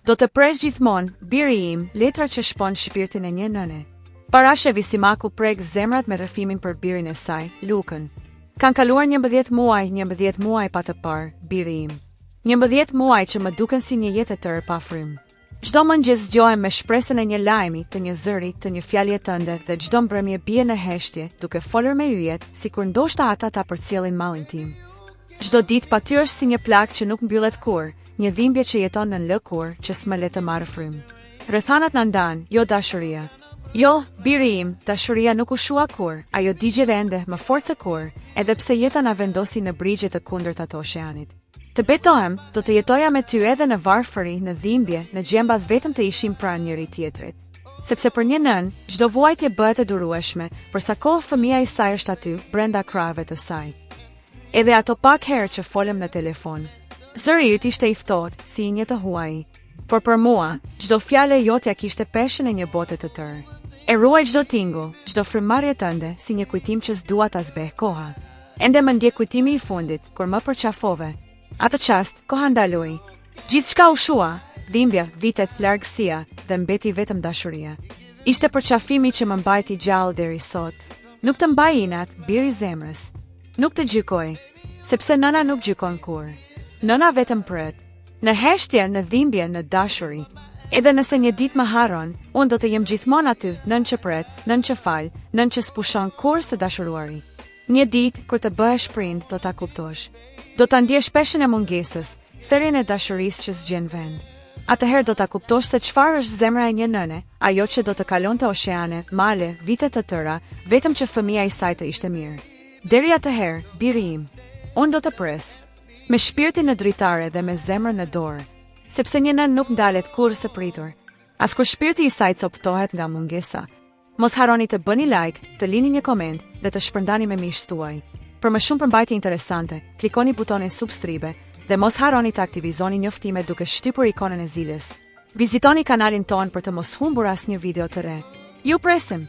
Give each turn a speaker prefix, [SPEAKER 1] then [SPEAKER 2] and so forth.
[SPEAKER 1] Do të pres gjithmonë, biri im, letra që shpon shpirtin e një nëne. Parashevi si maku prek zemrat me rrëfimin për birin e saj, Lukën. Kanë kaluar 11 muaj pa të parë, biri im. 11 muaj që më duken si një jetë e tërë pa frymë. Çdo mëngjes zgjohem me shpresën e një lajmi, të një zëri, të një fjalje tënde dhe çdo mbrëmje bie në heshtje, duke folur me yjet, sikur ndoshta ata ta përcjellin mallin tim. Çdo ditë patyrë është si një plagë që nuk mbyllet kurrë, një dhimbje që jeton në lëkurë që s'më le të marrë frymë. Rrethanat na ndan, jo dashuria. Jo, biri im, dashuria nuk u shua kur, ajo digje dhe ende më fort se kur, edhe pse jeta na vendosi në brigje të kundërta të oqeanit. Të betohem, do të jetoja me ty edhe në varfëri, në dhimbje, në gjemba vetëm të ishim pranë njëri tjetrit. Sepse për një nën, çdo vuajtje bëhet e durueshme, për sa kohë fëmia i saj është aty, brenda krahave të saj. Edhe ato pak herë që folëm në telefon. Zëri yt ishte i ftohtë, si një të huaj. Por për mua, çdo fjalë jote kishte peshën e një bote të tërë. E ruaj çdo tingull, çdo frymëmarrje tënde si një kujtim që s'dua ta zbeh koha. Ende më ndjek kujtimi i fundit, kur më përqafove. Atë çast, koha ndaloi. Gjithçka u shua, dhimbja, vitet, largësia dhe mbeti vetëm dashuria. Ishte përqafimi që më mbajti gjallë deri sot. Nuk të mbaj inat, biri zemrës. Nuk të gjykoj, sepse nëna nuk gjykon kurrë. Nëna vetëm pret. Në heshtje, në dhimbje, në dashuri. Edhe nëse një ditë më harron, unë do të jem gjithmonë aty, nën që pret, nën që fal, nën që s'pushon kurrë së dashuruari. Një ditë, kur të bëhesh prind, do ta kuptosh. Do ta ndjesh peshën e mungesës, therrjen e dashurisë që s'gjen vend. Atëherë do ta kuptosh se çfarë është zemra e një nëne, ajo që do të kalonte oqeane, male, vite të tëra, vetëm që fëmia i saj të ishte mirë. Deri atëherë, biri im, unë do të pres. Me shpirtin në dritare dhe me zemrën në dorë, sepse një nën nuk ndalet kurrë së pritur, as kur shpirti i saj coptohet nga mungesa. Mos harroni të bëni like, të lini një koment dhe të shpërndani me miqtë tuaj. Për më shumë përmbajtje interesante, klikoni butonin subscribe dhe mos harroni të aktivizoni njoftimet duke shtypur ikonën e zilës. Vizitoni kanalin ton për të mos humbur asnjë video të re. Ju presim!